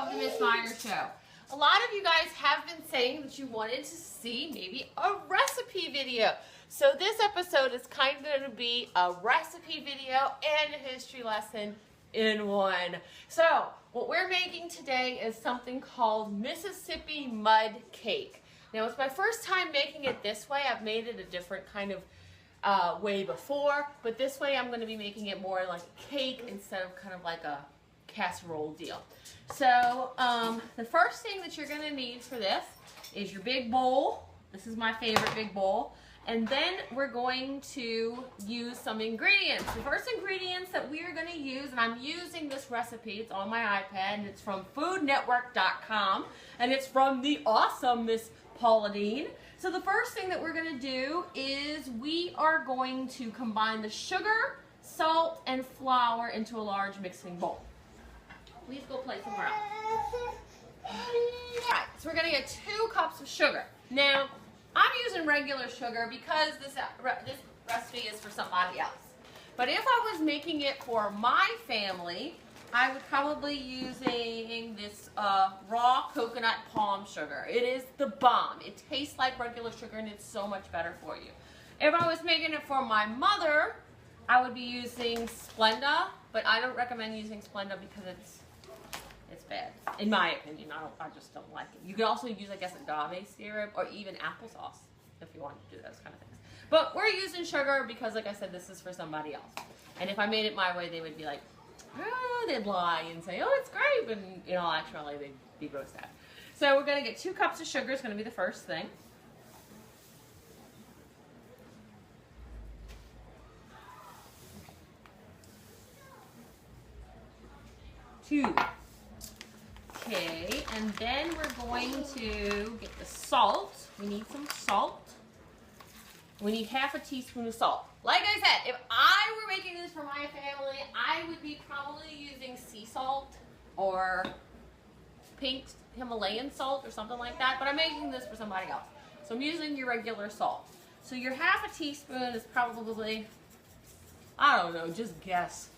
of the Miss Myers Show. A lot of you guys have been saying that you wanted to see maybe a recipe video. So this episode is kind of going to be a recipe video and a history lesson in one. So what we're making today is something called Mississippi Mud Cake. Now it's my first time making it this way. I've made it a different kind of way before, but this way I'm going to be making it more like a cake instead of kind of like a casserole deal. So the first thing that you're going to need for this is your big bowl. This is my favorite big bowl. And then we're going to use some ingredients. The first ingredients that we are going to use, and I'm using this recipe, it's on my iPad, and it's from foodnetwork.com, and it's from the awesome Miss Paula Deen. So the first thing that we're going to do is we are going to combine the sugar, salt, and flour into a large mixing bowl. Please go play somewhere else. Alright, so we're going to get 2 cups of sugar. Now, I'm using regular sugar because this recipe is for somebody else. But if I was making it for my family, I would probably using this raw coconut palm sugar. It is the bomb. It tastes like regular sugar and it's so much better for you. If I was making it for my mother, I would be using Splenda, but I don't recommend using Splenda because it's bad, in my opinion. I just don't like it. You could also use, I guess, agave syrup or even applesauce if you want to do those kind of things. But we're using sugar because, like I said, this is for somebody else. And if I made it my way, they would be like, oh, they'd lie and say, oh, it's great, but in all actuality, they'd be gross sad. So we're going to get 2 cups of sugar. It's going to be the first thing. Two. Okay, and then we're going to get the salt. We need some salt. We need half a teaspoon of salt. Like I said, if I were making this for my family, I would be probably using sea salt or pink Himalayan salt or something like that, but I'm making this for somebody else. So I'm using your regular salt. So your half a teaspoon is probably, I don't know, just guess.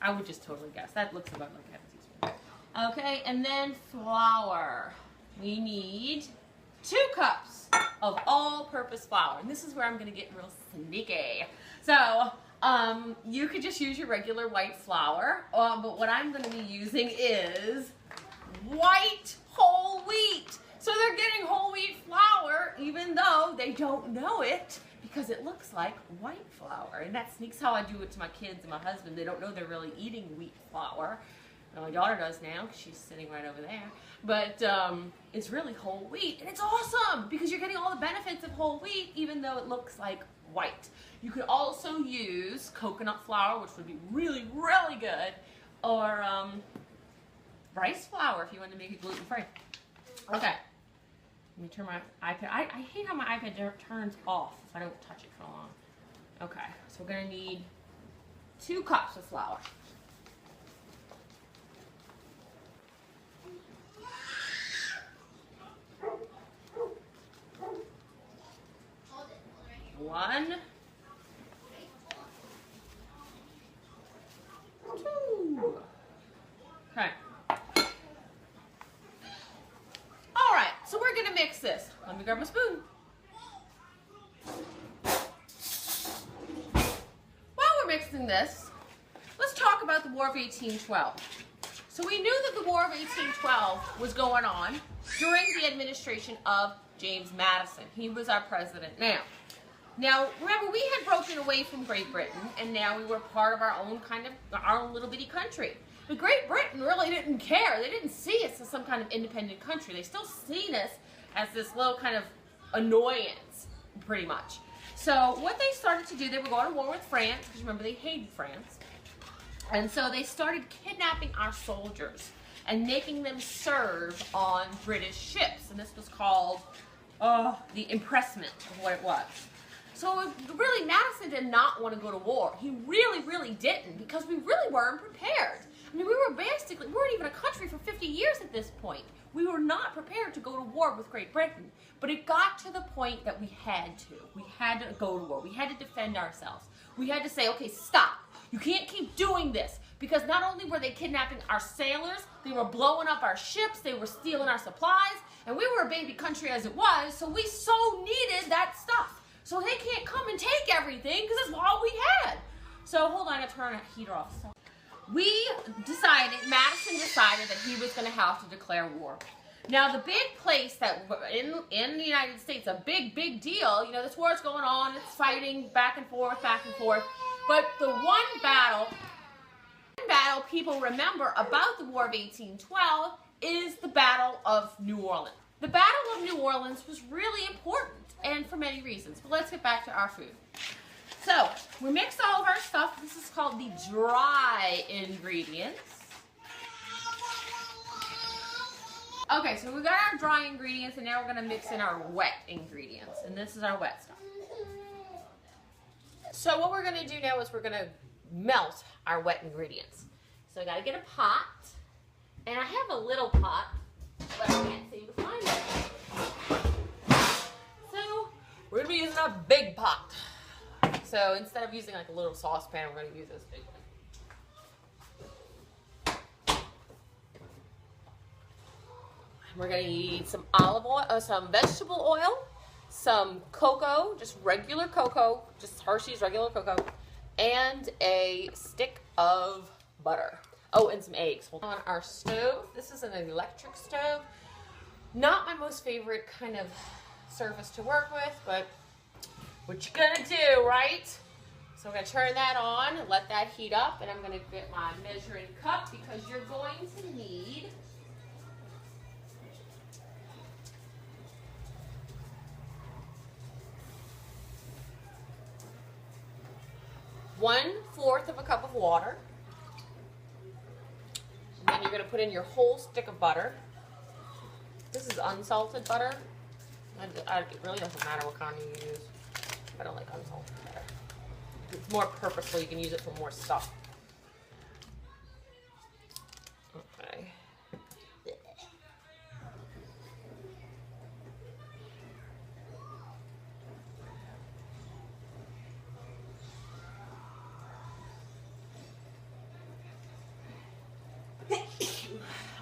I would just totally guess. That looks about like half a teaspoon. Okay, and then flour. We need 2 cups of all-purpose flour. And this is where I'm going to get real sneaky. So, you could just use your regular white flour, but what I'm going to be using is white whole wheat. So they're getting whole wheat flour even though they don't know it, because it looks like white flour. And that sneaks how I do it to my kids and my husband. They don't know they're really eating wheat flour. Now, my daughter does now because she's sitting right over there. But it's really whole wheat. And it's awesome because you're getting all the benefits of whole wheat even though it looks like white. You could also use coconut flour, which would be really, really good. Or rice flour if you want to make it gluten-free. Okay. Let me turn my iPad. I hate how my iPad turns off if I don't touch it for long. Okay, so we're going to need 2 cups of flour. One. 2. Okay. So we're going to mix this. Let me grab my spoon. While we're mixing this, let's talk about the War of 1812. So we knew that the War of 1812 was going on during the administration of James Madison. He was our president now. Remember, we had broken away from Great Britain, and now we were part of our own little bitty country. But Great Britain really didn't care. They didn't see us as some kind of independent country. They still seen us as this little kind of annoyance, pretty much. So what they started to do, they were going to war with France, because remember, they hated France. And so they started kidnapping our soldiers and making them serve on British ships. And this was called the impressment of what it was. So really, Madison did not want to go to war. He really, really didn't, because we really weren't prepared. I mean, we weren't even a country for 50 years at this point. We were not prepared to go to war with Great Britain. But it got to the point that we had to. We had to go to war. We had to defend ourselves. We had to say, okay, stop. You can't keep doing this. because not only were they kidnapping our sailors, they were blowing up our ships, they were stealing our supplies, and we were a baby country as it was, so we so needed that stuff. So they can't come and take everything because that's all we had. So hold on, I gotta turn that heater off. So, Madison decided that he was gonna have to declare war. Now the big place that in the United States, a big deal, you know, this war is going on, it's fighting back and forth, but the one battle people remember about the War of 1812 is the Battle of New Orleans. The Battle of New Orleans was really important, and for many reasons, but let's get back to our food. So, we mixed all of our stuff. This is called the dry ingredients. Okay, so we got our dry ingredients, and now we're gonna mix in our wet ingredients, and this is our wet stuff. So what we're gonna do now is we're gonna melt our wet ingredients. So I gotta get a pot, and I have a little pot, but I can't seem to find it. So we're gonna be using a big pot. So instead of using like a little saucepan, we're gonna use this big one. We're gonna need some olive oil, some vegetable oil, some cocoa, just regular cocoa, just Hershey's regular cocoa, and a stick of butter. Oh, and some eggs. On our stove, this is an electric stove. Not my most favorite kind of surface to work with, but what you gonna do, right? So I'm gonna turn that on and let that heat up, and I'm gonna get my measuring cup because you're going to need one-fourth of a cup of water. And then you're going to put in your whole stick of butter. This is unsalted butter. It really doesn't matter what kind you use. I don't like unsalted butter. It's more purposeful. You can use it for more stuff. Okay.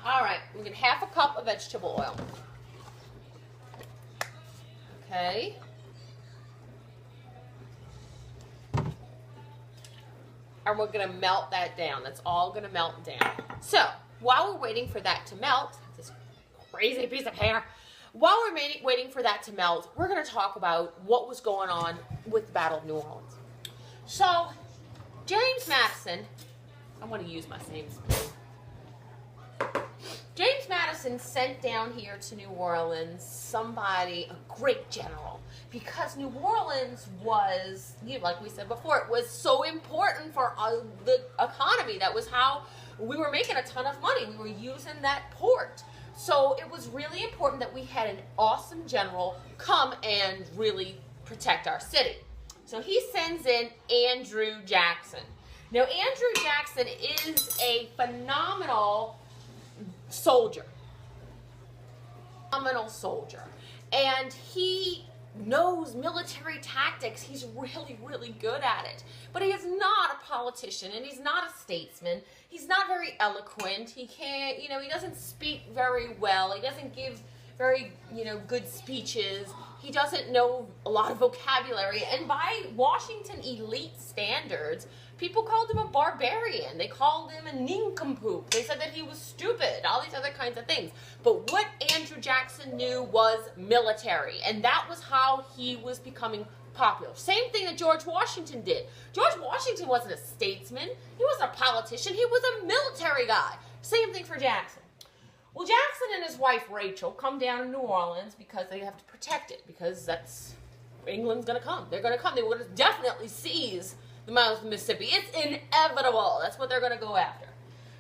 All right, we get half a cup of vegetable oil. Okay. And we're gonna melt that down. That's all gonna melt down. So, while we're waiting for that to melt, this crazy piece of hair, while we're waiting for that to melt, we're gonna talk about what was going on with the Battle of New Orleans. So, James Madison, I wanna use my same spoon. James Madison sent down here to New Orleans somebody, a great general, because New Orleans was, you know, like we said before, it was so important for the economy. That was how we were making a ton of money. We were using that port. So it was really important that we had an awesome general come and really protect our city. So he sends in Andrew Jackson. Now, Andrew Jackson is a phenomenal soldier. Phenomenal soldier. And he knows military tactics. He's really good at it. But he is not a politician, and he's not a statesman. He's not very eloquent. He can't, you know, he doesn't speak very well. He doesn't give very, you know, good speeches. He doesn't know a lot of vocabulary. And by Washington elite standards, people called him a barbarian. They called him a nincompoop. They said that he was stupid, all these other kinds of things. But what Andrew Jackson knew was military, and that was how he was becoming popular. Same thing that George Washington did. George Washington wasn't a statesman. He wasn't a politician. He was a military guy. Same thing for Jackson. Well, Jackson and his wife Rachel come down to New Orleans because they have to protect it, because that's England's going to come. They're going to come. They were going to definitely seize the mouth of the Mississippi. It's inevitable. That's what they're going to go after.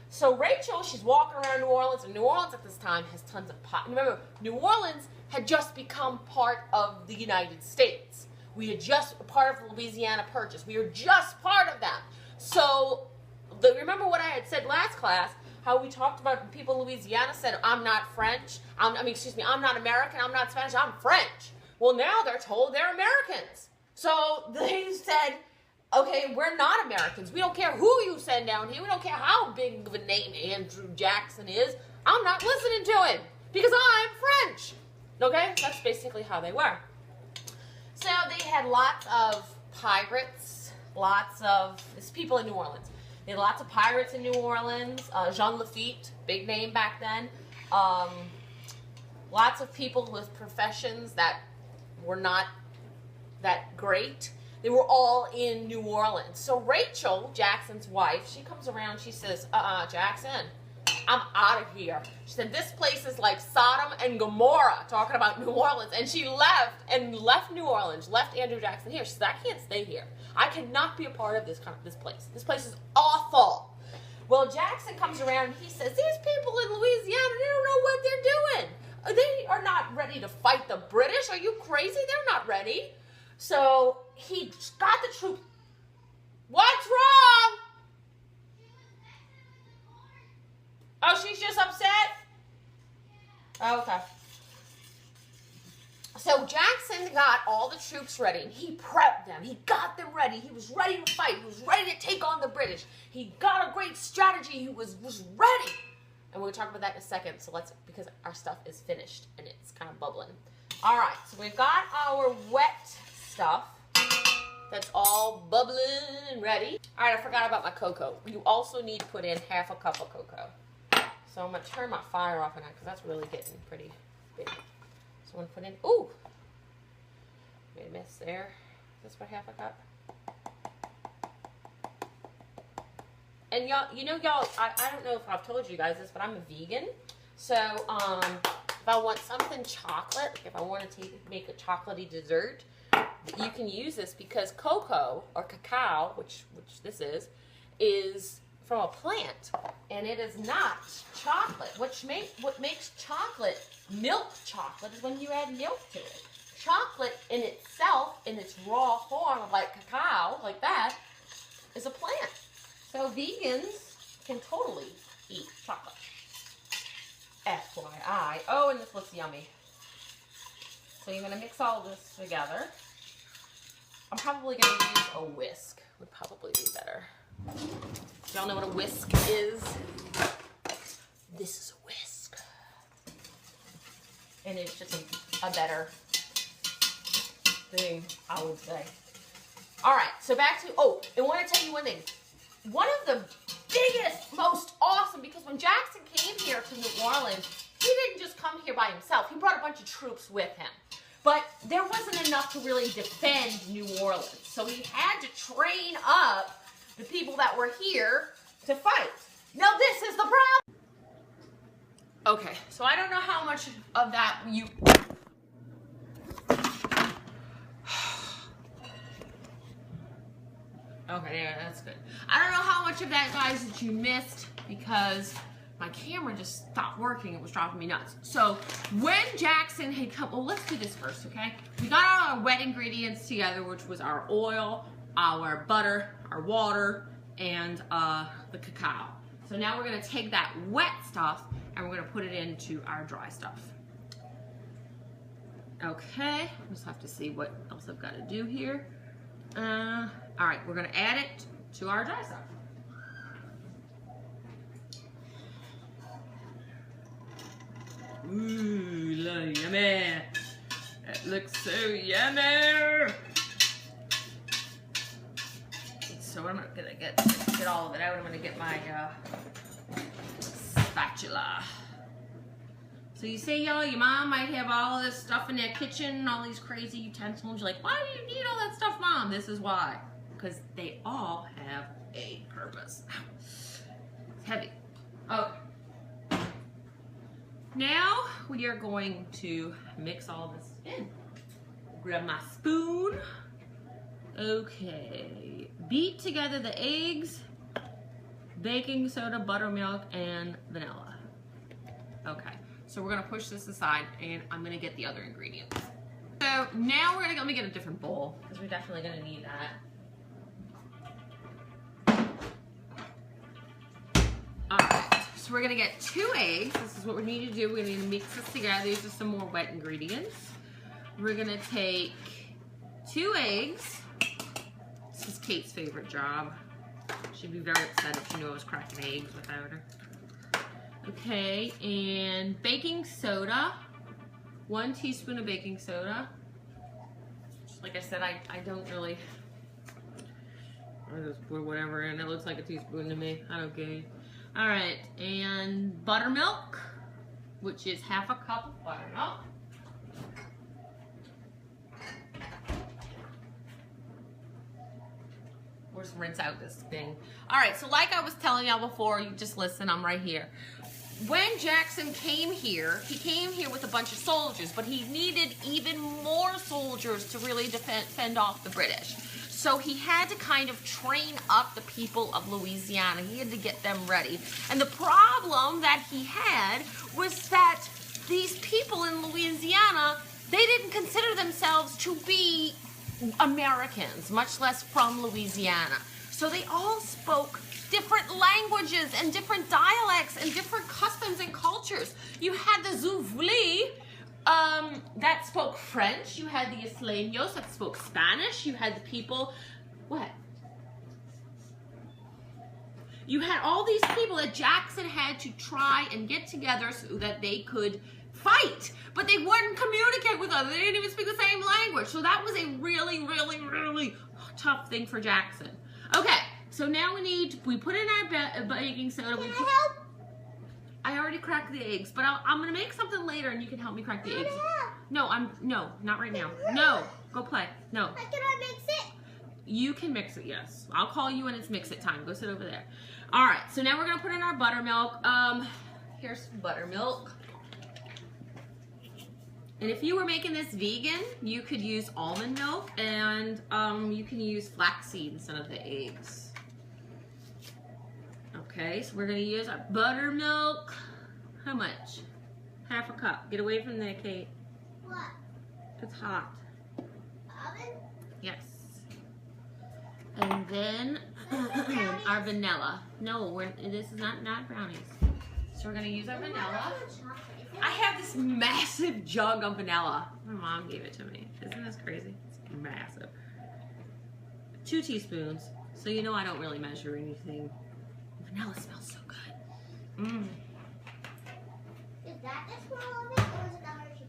So Rachel, she's walking around New Orleans, and New Orleans at this time has tons of pot. Remember, New Orleans had just become part of the United States. We had just part of the Louisiana Purchase. We were just part of them. So remember what I had said last class, how we talked about people in Louisiana said, I'm not French. I'm not American. I'm not Spanish. I'm French. Well, now they're told they're Americans. So they said, Okay, we're not Americans. We don't care who you send down here. We don't care how big of a name Andrew Jackson is. I'm not listening to him because I'm French. Okay, that's basically how they were. So they had lots of pirates, it's people in New Orleans. They had lots of pirates in New Orleans. Jean Lafitte, big name back then. Lots of people with professions that were not that great. They were all in New Orleans. So Rachel, Jackson's wife, she comes around, she says, Jackson, I'm out of here. She said, this place is like Sodom and Gomorrah, talking about New Orleans. And she left New Orleans, left Andrew Jackson here. She said, I can't stay here. I cannot be a part of this place. This place is awful. Well, Jackson comes around and he says, these people in Louisiana, they don't know what they're doing. They are not ready to fight the British. Are you crazy? They're not ready. So he got the troops. What's wrong? Oh, she's just upset? Okay. So Jackson got all the troops ready. He prepped them. He got them ready. He was ready to fight. He was ready to take on the British. He got a great strategy. He was ready. And we'll talk about that in a second. So because our stuff is finished and it's kind of bubbling. All right, so we've got our wet stuff that's all bubbling and ready. All right, I forgot about my cocoa. You also need to put in half a cup of cocoa. So I'm going to turn my fire off on that because that's really getting pretty big. So I'm going to put in, ooh, made a mess there. Is this for half a cup? And y'all, I don't know if I've told you guys this, but I'm a vegan. So if I want something chocolate, like if I want to make a chocolatey dessert, you can use this because cocoa or cacao, which this is from a plant, and it is not chocolate. What makes chocolate, milk chocolate, is when you add milk to it. Chocolate in itself, in its raw form, like cacao, like that, is a plant. So vegans can totally eat chocolate. FYI. Oh, and this looks yummy. So you're going to mix all this together. I'm probably going to use a whisk. Would probably be better. Y'all know what a whisk is? This is a whisk. And it's just a better thing, I would say. All right, so back to, I want to tell you one thing. One of the biggest, most awesome, because when Jackson came here to New Orleans, he didn't just come here by himself. He brought a bunch of troops with him. But there wasn't enough to really defend New Orleans. So he had to train up the people that were here to fight. Now this is the problem. Okay, so I don't know how much of that you... Okay, yeah, that's good. I don't know how much of that, guys, that you missed because my camera just stopped working. It was driving me nuts. So when Jackson had come, well, let's do this first, okay? We got all our wet ingredients together, which was our oil, our butter, our water, and the cacao. So now we're gonna take that wet stuff and we're gonna put it into our dry stuff. Okay, just have to see what else I've got to do here. All right, we're gonna add it to our dry stuff. Ooh, yummy. It looks so yummy. So I'm gonna get all of it out. I'm gonna get my spatula. So you say, y'all, your mom might have all this stuff in their kitchen, all these crazy utensils. You're like, why do you need all that stuff, Mom? This is why. Because they all have a purpose. It's heavy. Okay. Now we are going to mix all this in. Grab my spoon. Okay. Beat together the eggs, baking soda, buttermilk, and vanilla. Okay. So we're gonna push this aside and I'm gonna get the other ingredients. So now let me get a different bowl because we're definitely gonna need that. All right, so we're gonna get 2 eggs. This is what we need to do. We're gonna need to mix this together. These are some more wet ingredients. We're gonna take 2 eggs, This is Kate's favorite job. She'd be very upset if she knew I was cracking eggs without her. Okay, and baking soda. 1 teaspoon of baking soda. Like I said, I don't really, I just put whatever in. It looks like a teaspoon to me. I don't care. All right, and buttermilk, which is half a cup of buttermilk. We'll just rinse out this thing. All right, so like I was telling y'all before, you just listen, I'm right here. When Jackson came here, he came here with a bunch of soldiers, but he needed even more soldiers to really fend off the British. So he had to kind of train up the people of Louisiana. He had to get them ready. And the problem that he had was that these people in Louisiana, they didn't consider themselves to be Americans, much less from Louisiana. So they all spoke different languages and different dialects and different customs and cultures. You had the Zouvli that spoke French. You had the Isleños that spoke Spanish. You had the people, what? You had all these people that Jackson had to try and get together so that they could fight, but they wouldn't communicate with others. They didn't even speak the same language. So that was a really, really, really tough thing for Jackson. Okay, so now we put in our baking soda. Can I help? I already cracked the eggs, but I'm gonna make something later and you can help me crack the eggs. No, not right now. No, go play. No. How can I mix it? You can mix it, yes. I'll call you when it's mix it time. Go sit over there. All right, so now we're gonna put in our buttermilk. Here's some buttermilk. And if you were making this vegan, you could use almond milk and you can use flaxseed instead of the eggs. Okay, so we're gonna use our buttermilk. How much? Half a cup. Get away from there, Kate. What? It's hot. Oven? Yes. And then our vanilla. No, this is not brownies. So we're gonna use our vanilla. I have this massive jug of vanilla. My mom gave it to me. Isn't this crazy? It's massive. 2 teaspoons. So you know I don't really measure anything. Vanilla smells so good. Mmm. Is that the small of it, or is it the Hershey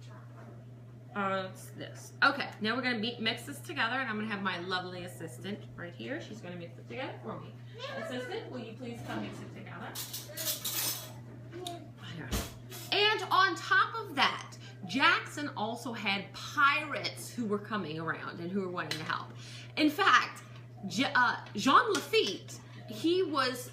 chocolate? It's this. Okay, now we're gonna mix this together, and I'm gonna have my lovely assistant right here. She's gonna mix it together for me. Assistant, will you please come mix it together? And on top of that, Jackson also had pirates who were coming around and who were wanting to help. In fact, Jean Lafitte, he was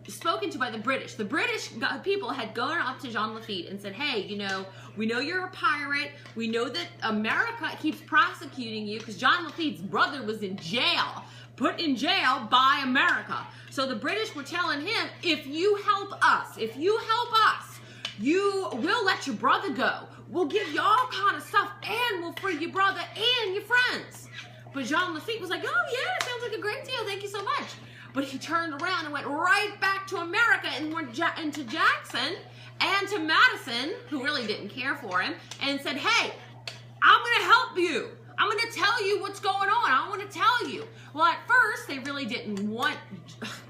spoken to by the British. The British people had gone up to Jean Lafitte and said, hey, you know, we know you're a pirate. We know that America keeps prosecuting you because Jean Lafitte's brother was in jail, put in jail by America. So the British were telling him, if you help us, we'll let your brother go. We'll give you all kind of stuff and we'll free your brother and your friends. But Jean Lafitte was like, oh yeah, sounds like a great deal. Thank you so much. But he turned around and went right back to America and went into Jackson and to Madison, who really didn't care for him, and said, hey, I'm going to help you. I'm going to tell you what's going on. I want to tell you. Well, at first, they really didn't want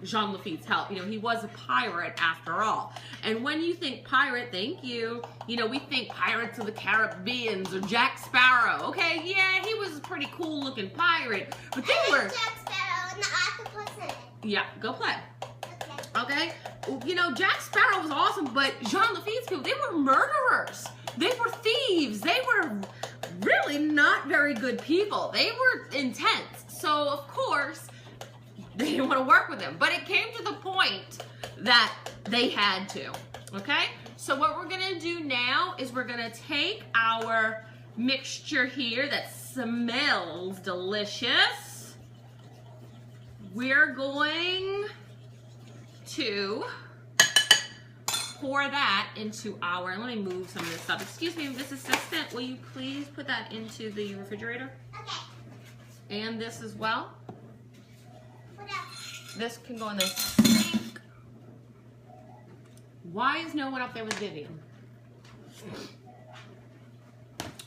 Jean Lafitte's help. You know, he was a pirate after all. And when you think pirate, thank you, you know, we think Pirates of the Caribbean or Jack Sparrow. Okay, yeah, he was a pretty cool looking pirate. But they were... Jack Sparrow and the octopus in it. Yeah, go play. Okay. Okay? You know, Jack Sparrow was awesome, but Jean Lafitte's people, they were murderers. They were thieves. They were really not very good people. They were intense. So, of course, they didn't want to work with him. But it came to the point that they had to. Okay? So what we're going to do now is we're going to take our mixture here that smells delicious. We're going to pour that into our, let me move some of this stuff. Excuse me, Miss Assistant, will you please put that into the refrigerator? Okay. And this as well. What else? This can go in the sink. Why is no one up there with Vivian?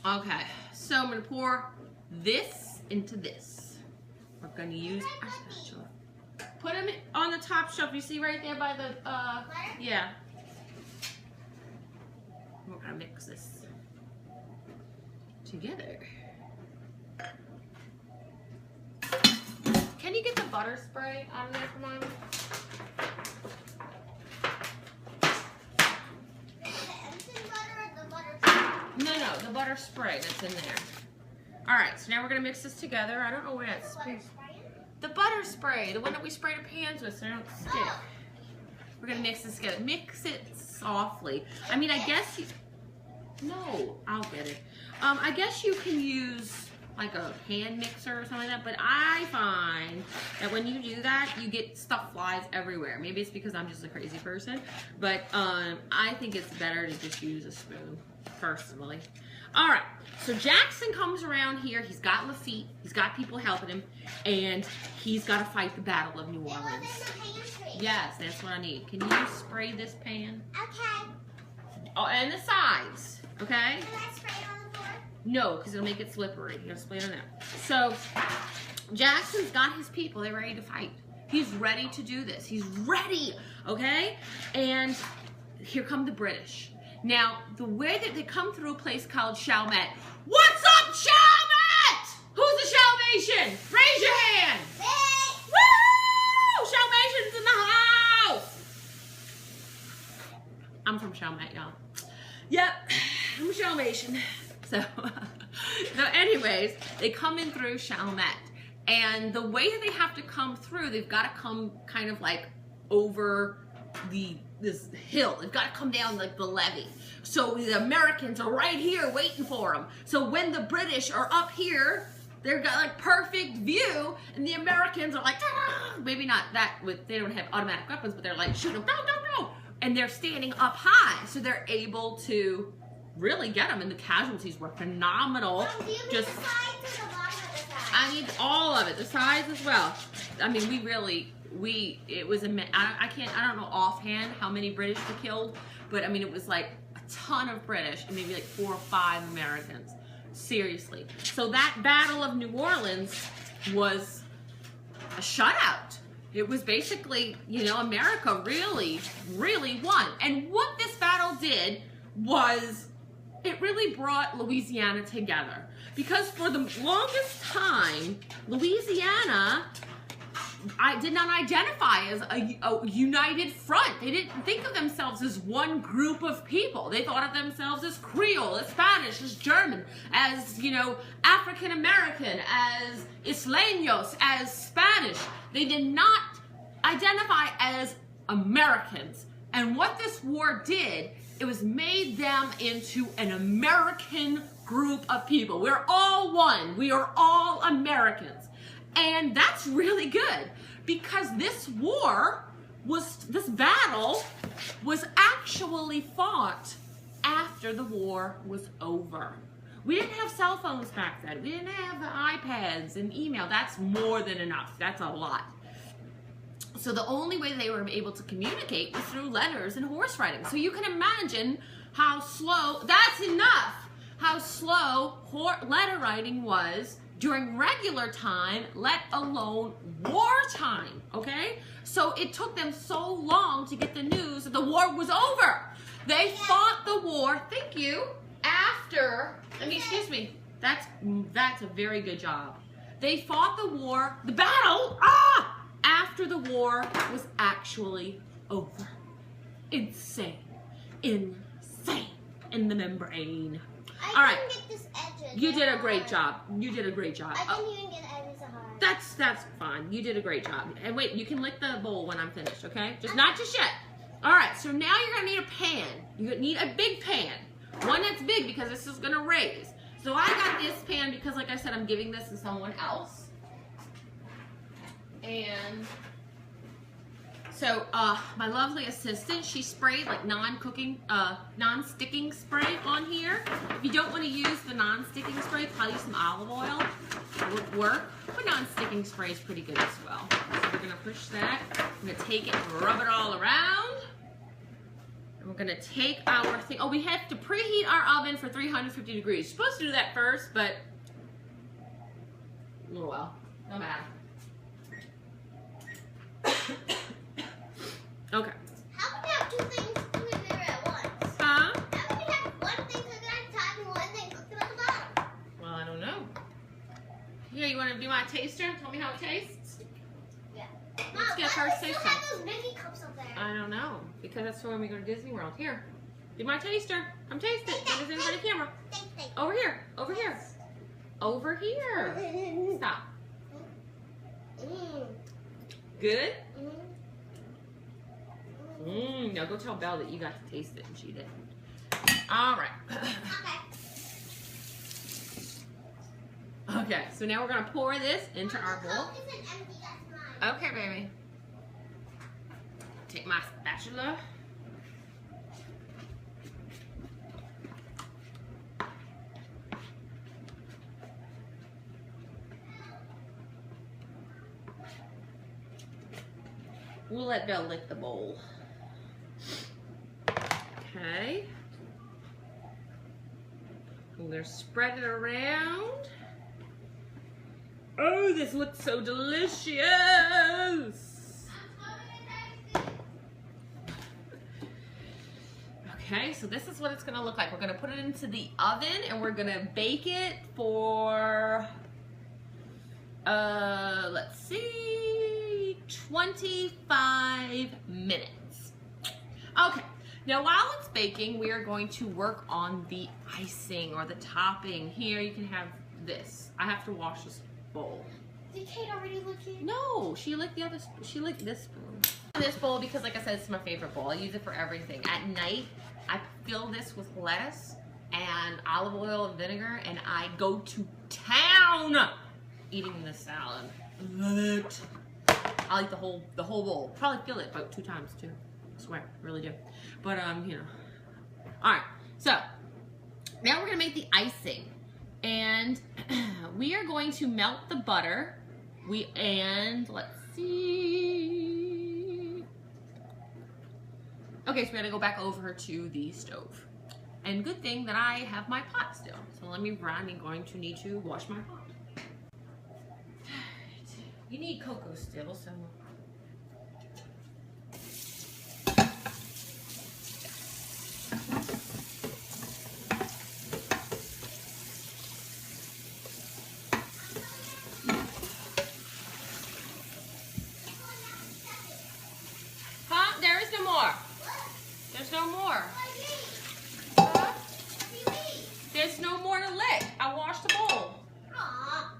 Okay, so I'm gonna pour this into this. we're gonna use our spatula. Put them on the top shelf. You see right there by the, yeah. We're gonna mix this together. Can you get the butter spray out of there for Mommy? No, the butter spray that's in there. All right, so now we're gonna mix this together. I don't know where that's. The butter spray, the one that we spray the pans with so they don't stick. Oh. We're gonna mix this together. Mix it softly. I mean, I guess you. No, I'll get it. I guess you can use like a hand mixer or something like that, but I find that when you do that, you get stuff flies everywhere. Maybe it's because I'm just a crazy person, but I think it's better to just use a spoon, personally. All right, so Jackson comes around here. He's got Lafitte. He's got people helping him, and he's got to fight the Battle of New Orleans. Yes, that's what I need. Can you spray this pan? Okay. Oh, and the sides, okay? Can I spray it on the floor? No, because it'll make it slippery. You gotta spray it on there. So, Jackson's got his people. They're ready to fight. He's ready to do this. He's ready, okay? And here come the British. Now, the way that they come through a place called Chalmette. What's up, Chalmette? Who's a Chalmatian? Raise your hand. Woo! Chalmatians in the house. I'm from Chalmette, y'all. Yep, I'm a Chalmatian. So anyways, they come in through Chalmette. And the way that they have to come through, they've got to come kind of like over this hill. They've got to come down like the levee. So the Americans are right here waiting for them. So when the British are up here, they've got like perfect view, and the Americans are like, ah! Maybe not that with, they don't have automatic weapons, but they're like, shoot them, no. And they're standing up high, so they're able to really get them, and the casualties were phenomenal. Do you need Just the sides or the bottom of the sides? I need all of it, the sides as well. I mean, it was I don't know offhand how many British were killed, but I mean, it was like a ton of British and maybe like 4 or 5 Americans. Seriously. So that Battle of New Orleans was a shutout. It was basically, you know, America really, really won. And what this battle did was it really brought Louisiana together. Because for the longest time, Louisiana did not identify as a united front. They didn't think of themselves as one group of people. They thought of themselves as Creole, as Spanish, as German, as, you know, African American, as Isleños, as Spanish. They did not identify as Americans. And what this war did, it was made them into an American group of people. We're all one. We are all Americans. And that's really good, because this battle was actually fought after the war was over. We didn't have cell phones back then. We didn't have the iPads and email. That's more than enough. That's a lot. So the only way they were able to communicate was through letters and horse riding. So you can imagine how slow, that's enough, how slow letter writing was during regular time, let alone wartime, okay? So it took them so long to get the news that the war was over. They fought the war, thank you, after, excuse me, that's a very good job. They fought the war, the battle, after the war was actually over. Insane, insane in the membrane. All right. Get this edge. You did a great job. You did a great job. I didn't even get edges hard. That's fine. You did a great job. And wait, you can lick the bowl when I'm finished, okay? Not just yet. All right, so now you're gonna need a pan. You need a big pan. One that's big because this is gonna raise. So I got this pan because, like I said, I'm giving this to someone else. And so my lovely assistant, she sprayed like non-sticking spray on here. If you don't want to use the non-sticking spray, probably use some olive oil would work. But non-sticking spray is pretty good as well. So we're gonna push that. I'm gonna take it and rub it all around. And we're gonna take our thing. Oh, we have to preheat our oven for 350 degrees. You're supposed to do that first, but oh well, no matter. Okay. How can we have two things cooking there at once? Huh? How can we have one thing cooking at a time and one thing cooking at the bottom? Well, I don't know. Here, you want to do my taster? Tell me how it tastes? Yeah. Let's Mom, get why first do we still taster. have those mini cups up there? I don't know. Because that's for when we go to Disney World. Here. Do my taster. I'm tasting it. Get it in front of the camera. Thank. Over here. Over here. Over here. Stop. Mm. Good? Mm. Now go tell Belle that you got to taste it and she didn't. All right. Okay. Okay, so now we're going to pour this into our bowl. Coke isn't empty, that's mine. Okay, baby. Take my spatula. We'll let Belle lick the bowl. Okay. I'm gonna spread it around. Oh, this looks so delicious. Okay, so this is what it's gonna look like. We're gonna put it into the oven and we're gonna bake it for, let's see, 25 minutes. Okay, now while it's baking, we are going to work on the icing or the topping. Here you can have this. I have to wash this bowl. Did Kate already look here? No, she licked the other. She licked this spoon. This bowl because, like I said, it's my favorite bowl. I use it for everything. At night, I fill this with lettuce and olive oil and vinegar, and I go to town eating this salad. Love it. I'll eat the whole bowl. Probably fill it about 2 times too. I swear, I really do. But you know. All right. So now we're gonna make the icing, and we are going to melt the butter. Let's see. Okay, so we gotta go back over to the stove. And good thing that I have my pot still. So I'm going to need to wash my pot. You need cocoa still, so. Huh? There is no more. There's no more. Huh? There's no more to lick. I washed the bowl. Aw.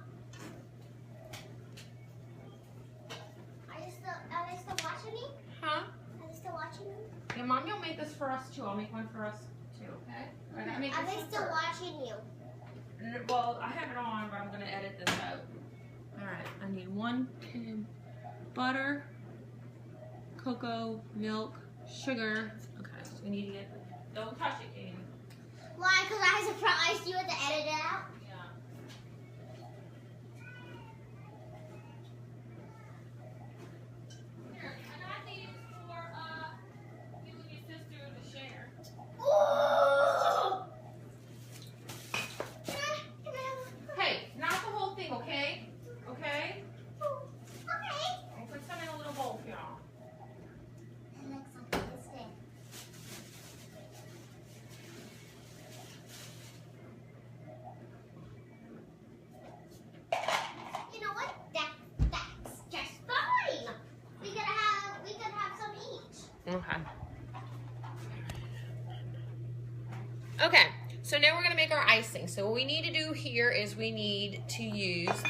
Are they still watching me? Huh? Are they still watching me? Yeah, Mommy will make this for us too. I'll make one for us too, okay? I gotta make Are this they one still first. watching you? Well, I have it on, but I'm gonna edit this out. Alright, I need 1 tin butter, cocoa, milk, sugar. Okay, so we need to get, don't touch it, Katie. Why? Because I surprised you had to edit it out? Yeah. Here, I got these for you and your sister to share. Ooh! Hey, not the whole thing, okay? Okay? Okay. I'll put some in a little bowl for y'all. It looks like this thing. You know what? That's just fine. We could have some each. Okay. Okay, so now we're gonna make our icing. So what we need to do here is we need to use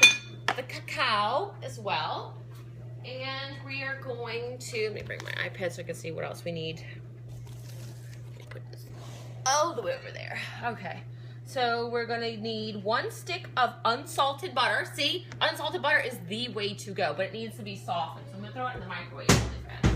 the cacao as well. And we are going to, let me bring my iPad so I can see what else we need. Let me put this all the way over there. Okay, so we're gonna need 1 stick of unsalted butter. See, unsalted butter is the way to go, but it needs to be softened. So I'm gonna throw it in the microwave really fast.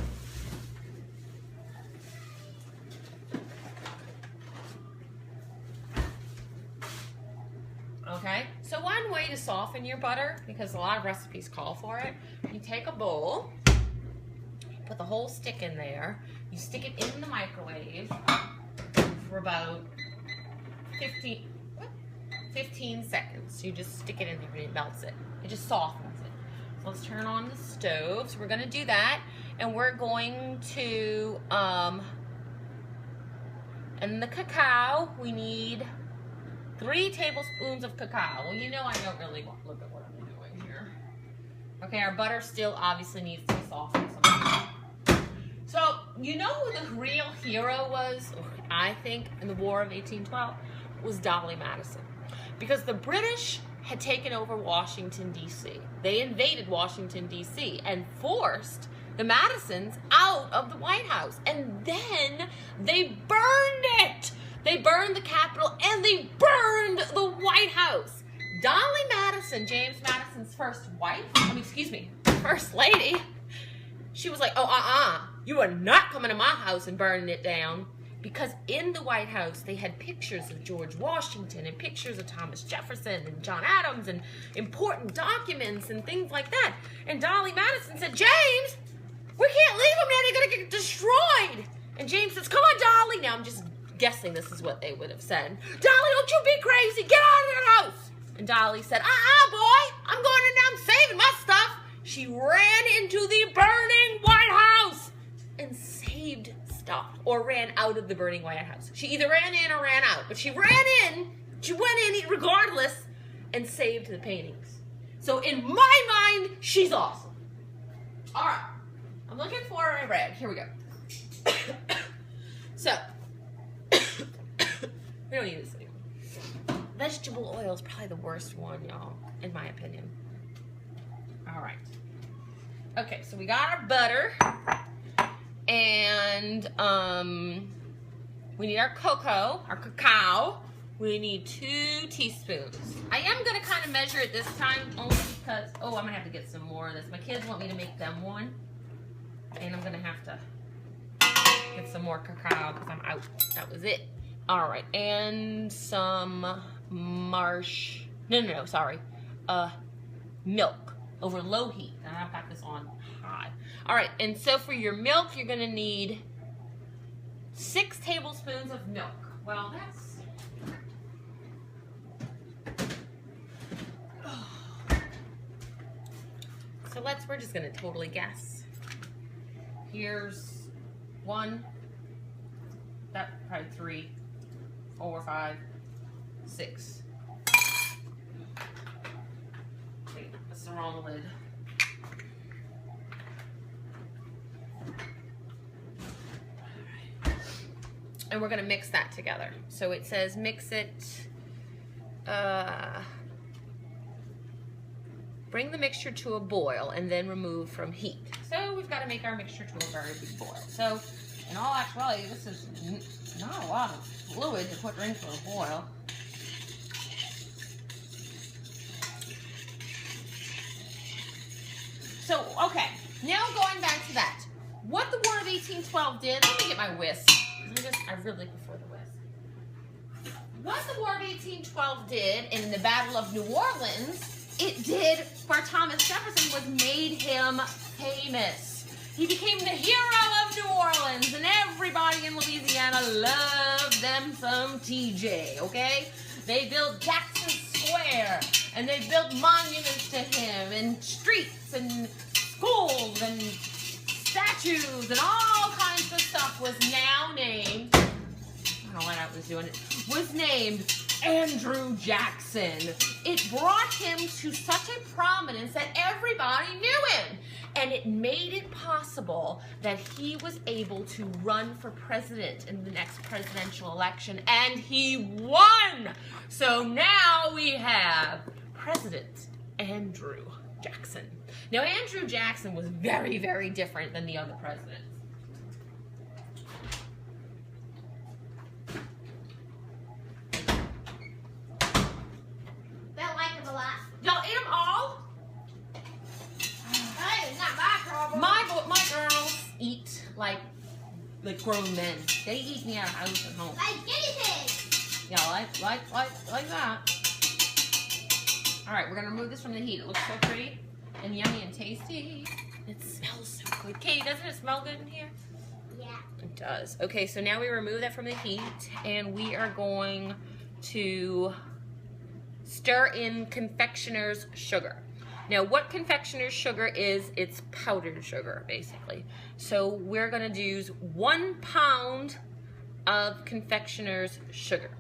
Okay, so one way to soften your butter, because a lot of recipes call for it, you take a bowl, put the whole stick in there, you stick it in the microwave for about 15 seconds. You just stick it in there and it melts it. It just softens it. So let's turn on the stove. So we're gonna do that. And we're going to, and the cacao, we need 3 tablespoons of cacao. Well, you know I don't really look at what I'm doing here. Okay, our butter still obviously needs to be softened. So, you know who the real hero was, I think, in the War of 1812? Was Dolly Madison. Because the British had taken over Washington, D.C. They invaded Washington, D.C. and forced the Madisons out of the White House. And then they burned it. They burned the Capitol and they burned the White House. Dolly Madison, James Madison's first wife, first lady, she was like, oh, you are not coming to my house and burning it down. Because in the White House, they had pictures of George Washington and pictures of Thomas Jefferson and John Adams and important documents and things like that. And Dolly Madison said, James, we can't leave them there. They're going to get destroyed. And James says, come on, Dolly. Now, I'm just guessing this is what they would have said. Dolly, don't you be crazy. Get out of the house. And Dolly said, boy, I'm going in there. I'm saving my stuff. She ran into the burning White House and saved stuff, or ran out of the burning White House. She either ran in or ran out, but she ran in, she went in regardless, and saved the paintings. So in my mind, she's awesome. All right, I'm looking for a red. Here we go. So, we don't need this anymore. Vegetable oil is probably the worst one, y'all, in my opinion. All right. Okay, so we got our butter. And we need our cacao. We need 2 teaspoons. I am going to kind of measure it this time only because, I'm going to have to get some more of this. My kids want me to make them one. And I'm going to have to get some more cacao because I'm out. That was it. All right. And some milk over low heat. And I've got this on high. All right, and so for your milk, you're gonna need 6 tablespoons of milk. Well, that's... So we're just gonna totally guess. Here's 1, that probably 3, 4, 5, 6. Wait, that's the wrong lid. And we're going to mix that together. So it says mix it, bring the mixture to a boil and then remove from heat. So we've got to make our mixture to a very big boil. So in all actuality, this is not a lot of fluid to put into a boil. So, okay, now going back to that. What the War of 1812 did, let me get my whisk. I really prefer the whisk. What the War of 1812 did in the Battle of New Orleans, it did for Thomas Jefferson was made him famous. He became the hero of New Orleans, and everybody in Louisiana loved them some TJ, okay? They built Jackson Square, and they built monuments to him, and streets, and schools, and statues, and all kinds of stuff was now named, I don't know what I was doing, was named Andrew Jackson. It brought him to such a prominence that everybody knew him. And it made it possible that he was able to run for president in the next presidential election, and he won! So now we have President Andrew Jackson. Now, Andrew Jackson was very, very different than the other presidents. Don't like him a lot. Y'all eat them all? That is not my problem. My girls eat like grown men. They eat me out of house and home. Like guinea pigs. Yeah, like that. All right, we're gonna remove this from the heat. It looks so pretty and yummy and tasty. It smells so good. Katie, doesn't it smell good in here? Yeah. It does. Okay, so now we remove that from the heat, and we are going to stir in confectioner's sugar. Now, what confectioner's sugar is, it's powdered sugar, basically. So we're gonna use 1 pound of confectioner's sugar.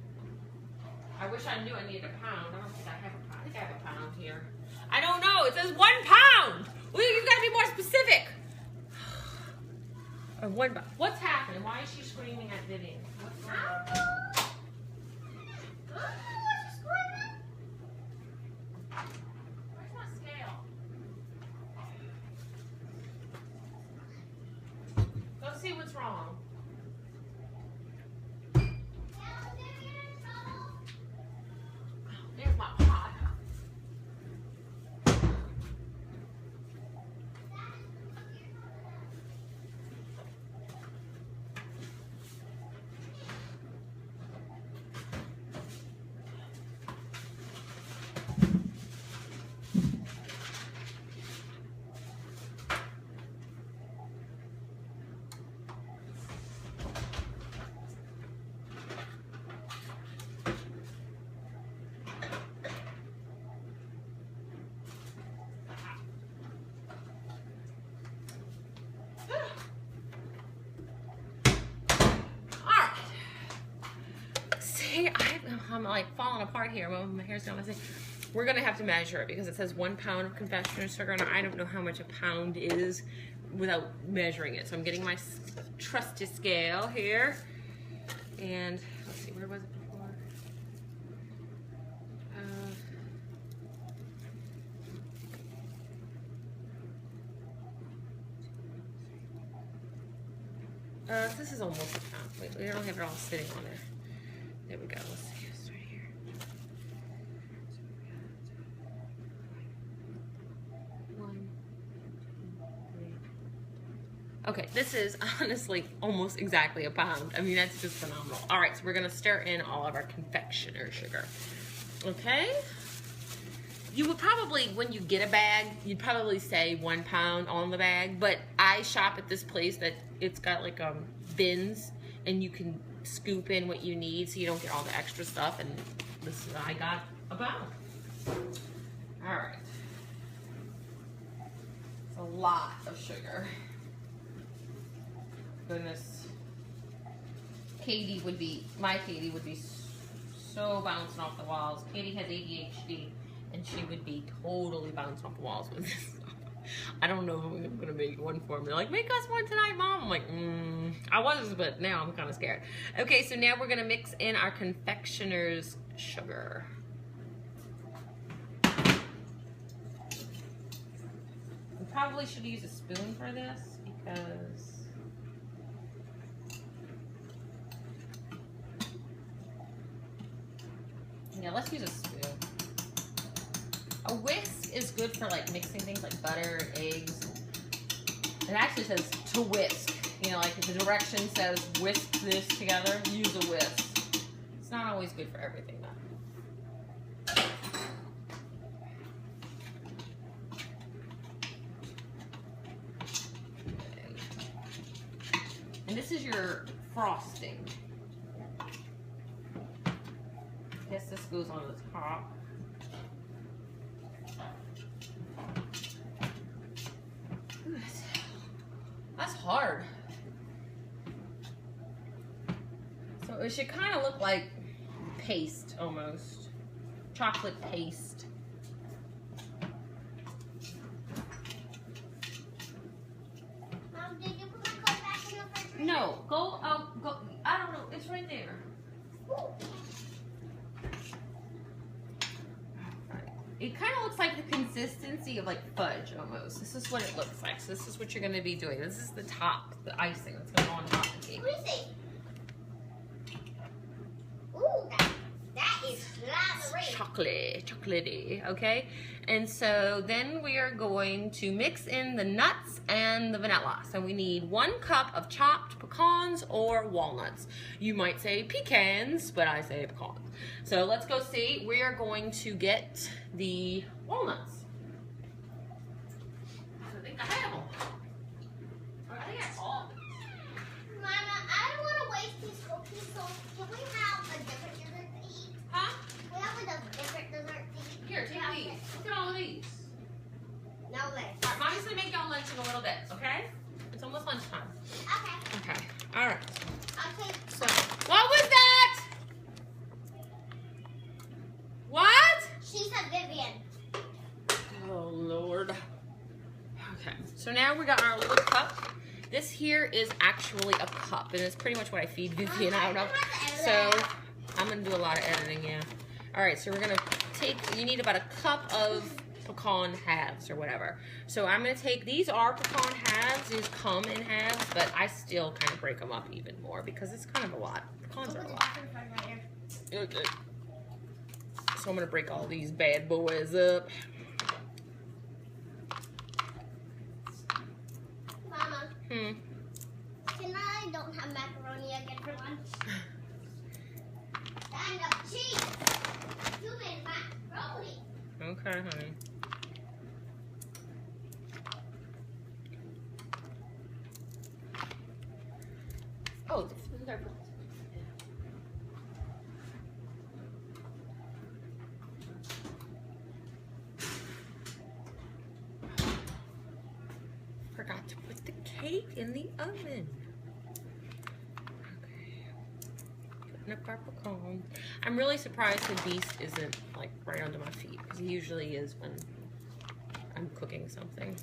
I wish I knew I needed a pound. I don't think I have a pound. I think I have a pound here. I don't know, it says 1 pound. Well, you've gotta be more specific. Or 1 pound. What's happening? Why is she screaming at Vivian? What's going on? Where's my scale? Go see what's wrong. There's my pot. I'm like falling apart here. Well, my hair's not messy. We're gonna have to measure it because it says 1 pound of confectioner's sugar, and I don't know how much a pound is without measuring it. So I'm getting my trusty scale here, and let's see, where was it before? This is almost a pound. Wait, we don't have it all sitting on there. There we go. Let's see. It's right here. One, two, three. Okay, this is honestly almost exactly a pound. I mean, that's just phenomenal. All right, so we're gonna stir in all of our confectioner sugar. Okay. You would probably, when you get a bag, you'd probably say 1 pound on the bag, but I shop at this place that it's got like bins, and you can scoop in what you need so you don't get all the extra stuff, and this is what I got a pound. All right. It's a lot of sugar. Goodness. My Katie would be so bouncing off the walls. Katie has ADHD, and she would be totally bouncing off the walls with this stuff. I don't know if I'm gonna make one for them. They're like, make us one tonight, Mom. I'm like, I was, but now I'm kind of scared. Okay, so now we're gonna mix in our confectioner's sugar. We probably should use a spoon for this because yeah, let's use a spoon. A whisk is good for like mixing things like butter, eggs. It actually says to whisk. You know, like if the direction says whisk this together, use a whisk. It's not always good for everything though. Okay. And this is your frosting. I guess this goes on the top. That's hard. So it should kind of look like paste almost. Chocolate paste. Mom, did you put my coat back in the refrigerator? No, go, I don't know, it's right there. Ooh. It kind of looks like the consistency of like fudge almost. This is what it looks like. So this is what you're going to be doing. This is the top, the icing that's going to go on top of the cake. Let me see. Ooh, that is strawberry. Chocolatey, okay? And so then we are going to mix in the nuts and the vanilla. So we need 1 cup of chopped pecans or walnuts. You might say pecans, but I say pecans. So let's go see. We are going to get the walnuts. I think I have them. I think I have all of them. Mama, I don't want to waste these cookies, so can we have a different dessert to eat? Huh? We have a different dessert to eat. Here, take these. Look at all of these. lunch in a little bit, okay? It's almost lunchtime. Okay. Okay. All right. I'll take. So, what was that? What? She said Vivian. Oh, Lord. Okay. So now we got our little cup. This here is actually a cup, and it's pretty much what I feed Vivian out of. So I'm going to do a lot of editing, yeah. All right, so we're going to take, you need about a cup of pecan halves or whatever. So I'm going to take, these are pecan halves, these come in halves, but I still kind of break them up even more because it's kind of a lot. Pecans are a lot. Okay. So I'm going to break all these bad boys up. Mama, Hmm. can I don't have macaroni again for lunch? Stand up, cheese. You made macaroni. Okay, honey. Oh, the food are. Forgot to put the cake in the oven. Okay. Putting up our pecan. I'm really surprised the Beast isn't like right under my feet because he usually is when I'm cooking something.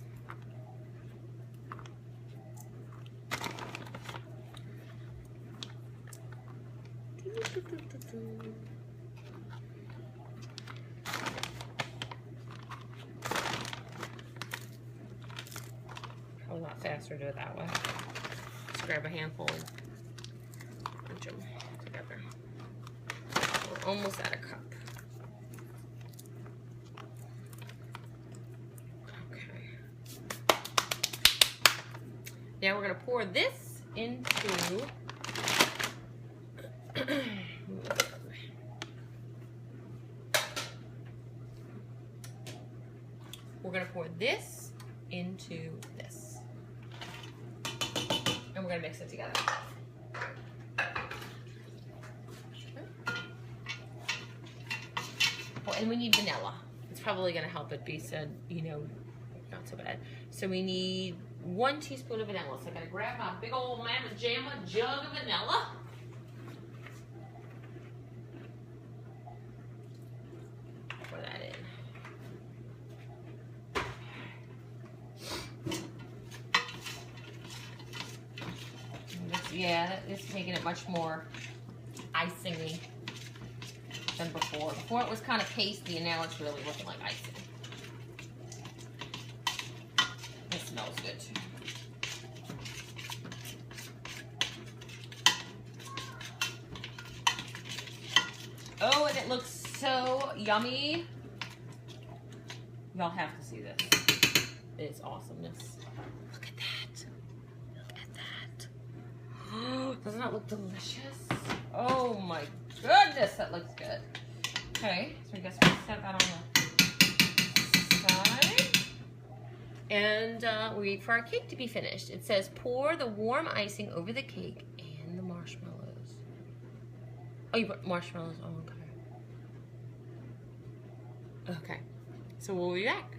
A lot faster to do it that way. Just grab a handful and bunch them together. We're almost at a cup. Okay. Now we're gonna pour this into we're gonna pour this into this. And we're gonna mix it together. Oh, and we need vanilla. It's probably gonna help it be said, you know, not so bad. So we need 1 teaspoon of vanilla. So I gotta grab my big old Mama Jamma jug of vanilla. Pour that in. Yeah, that is making it much more icing-y than before. Before it was kind of pasty, and now it's really looking like icing. It smells good too. Oh, and it looks so yummy. Y'all have to see this. It's awesomeness. Look at that. Look at that. Doesn't that look delicious? Oh my goodness, that looks good. Okay, so I guess we'll set that on the side. And we wait for our cake to be finished. It says pour the warm icing over the cake and the marshmallows. Oh, you put marshmallows on, okay. Okay, so we'll be back.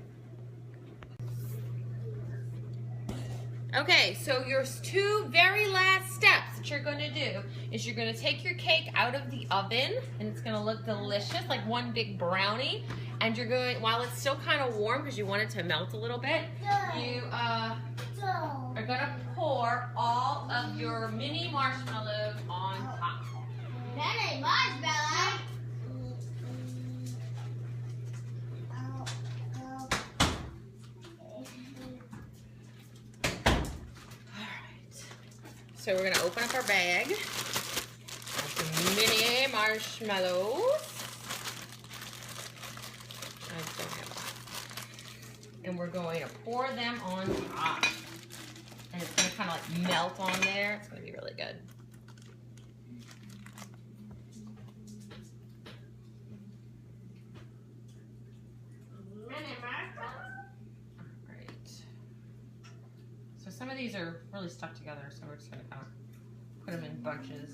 Okay, so your 2 very last steps that you're gonna do is you're gonna take your cake out of the oven, and it's gonna look delicious, like one big brownie. And you're going, while it's still kind of warm because you want it to melt a little bit, you are gonna pour all of your mini marshmallows on top. Mini marshmallow. So we're gonna open up our bag. Some mini marshmallows. I don't have a lot. And we're going to pour them on top. And it's gonna kind of like melt on there. It's gonna be really good. Mini marshmallow. Alright. So some of these are really stuck together, so we're just gonna kind of put them in bunches.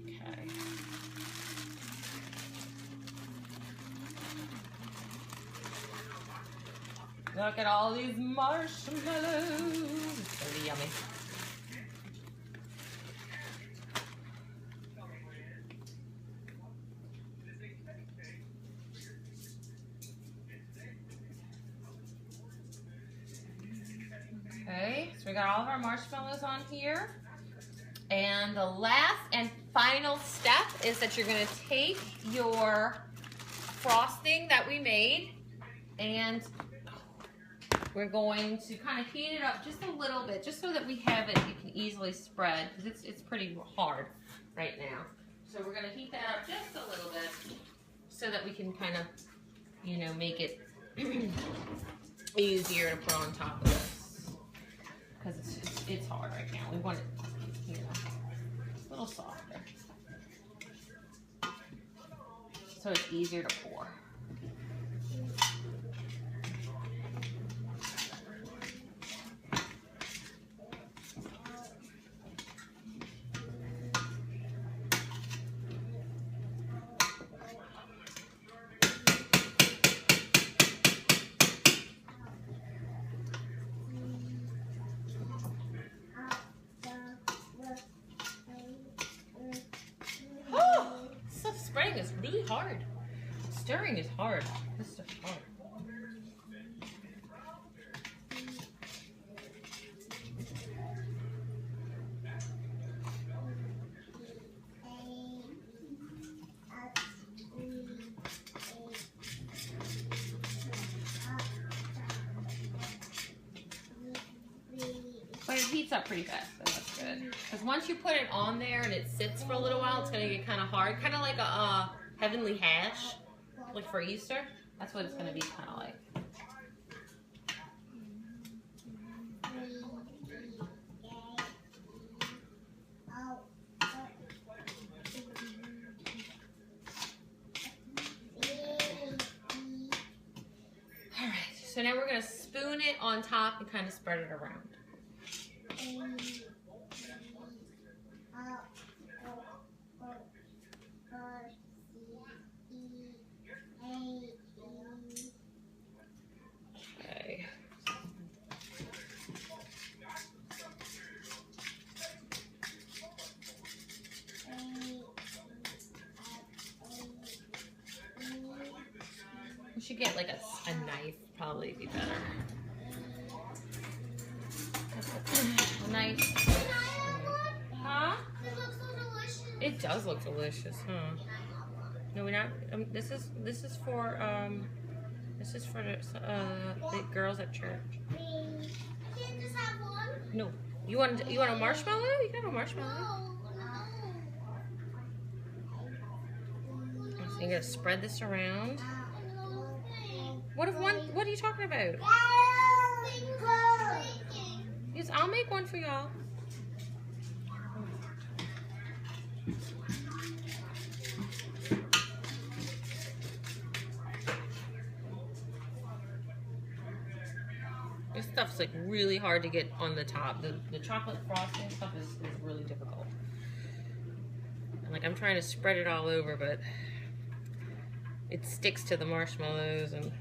Okay. Look at all these marshmallows. It's gonna be yummy. Okay, so we got all of our marshmallows on here. And the last and final step is that you're gonna take your frosting that we made and we're going to kind of heat it up just a little bit, just so that we have it, you can easily spread, because it's pretty hard right now. So we're gonna heat that up just a little bit so that we can kind of, you know, make it easier to put on top of this. Because it's hard right now. We want it, you know, a little softer. So it's easier to pour. Spreading is really hard. Stirring is hard. This stuff's hard. But it heats up pretty fast, so that's good. Because once you put it on there and it sits for a little while, it's going to get kind of hard. Kind of like a heavenly hash, like for Easter. That's what it's going to be kind of like. Alright, so now we're going to spoon it on top and kind of spread it around. Okay. We should get like a knife, probably be better. A knife. Huh? It looks so delicious. It does look delicious, huh? No, we're not. This is for the girls at church. I can't just have one. No, you want a marshmallow? You can have a marshmallow. No. So you're gonna spread this around. What are you talking about? Yes, I'll make one for y'all. This stuff's like really hard to get on the top. The chocolate frosting stuff is really difficult. And like I'm trying to spread it all over, but it sticks to the marshmallows. And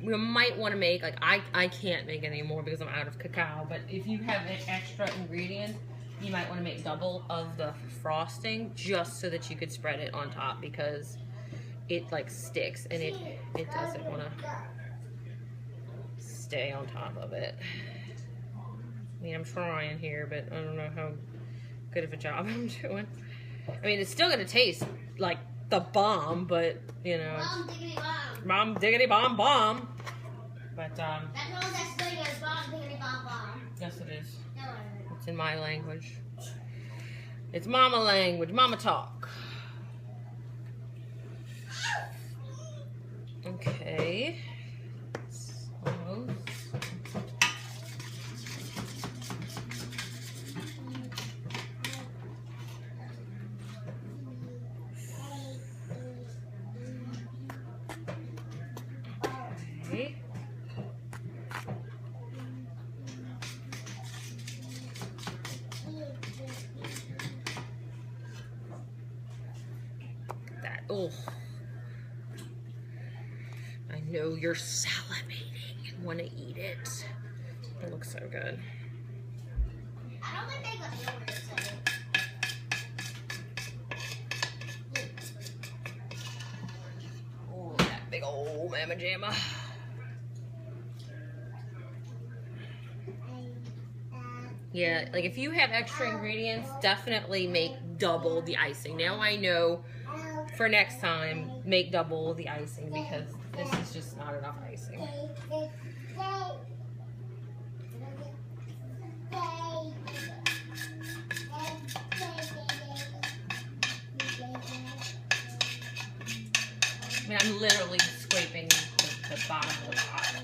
we might want to make, like I can't make any more because I'm out of cacao, but if you have an extra ingredient, you might want to make double of the frosting just so that you could spread it on top, because it like sticks and it doesn't want to stay on top of it. I mean, I'm trying here, but I don't know how good of a job I'm doing. I mean, it's still gonna taste like the bomb, but you know, Bomb diggity bomb. bomb diggity bomb bomb. But That knows that's good as bomb diggity bomb bomb. yes, it is. No, It's in my language. It's mama language, mama talk. Okay. It's almost. Okay. That, oh. I know you're salivating and want to eat it. It looks so good. I don't think they got yours. Oh, that big old Mama Jamma. Yeah, like if you have extra ingredients, definitely make double the icing. Now I know for next time, make double the icing because this is just not enough icing. I mean, I'm literally scraping the bottom of the pot.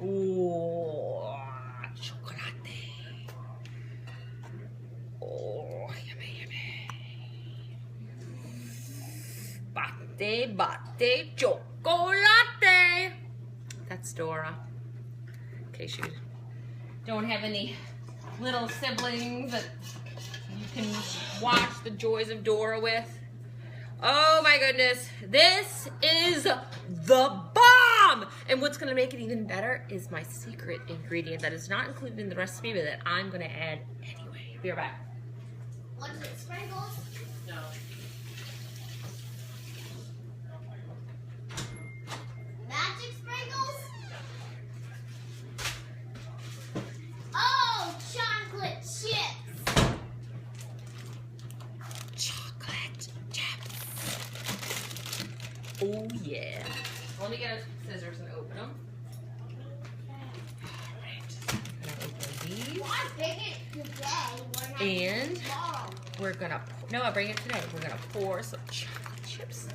Oh, chocolate. Oh, yummy, yummy. Bate, chocolate. That's Dora. In case you don't have any little siblings that you can watch the joys of Dora with. Oh my goodness, this is the bomb! And what's gonna make it even better is my secret ingredient that is not included in the recipe, but that I'm gonna add anyway. Be right back. What's it, sprinkles? No. Magic sprinkles? Oh, chocolate chips. Chocolate chips. Oh yeah. Let me get a scissors and open them. Alright. I'm gonna open these. Well, I bake it today. And we're gonna, no, I'll bring it today. We're gonna pour some chocolate chips.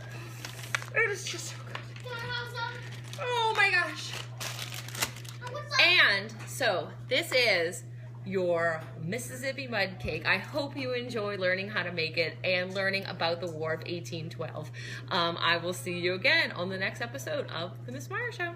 It is just so good. Can I have some? Oh my gosh. And so this is your Mississippi mud cake. I hope you enjoy learning how to make it and learning about the War of 1812. I will see you again on the next episode of The Miss Meyer Show.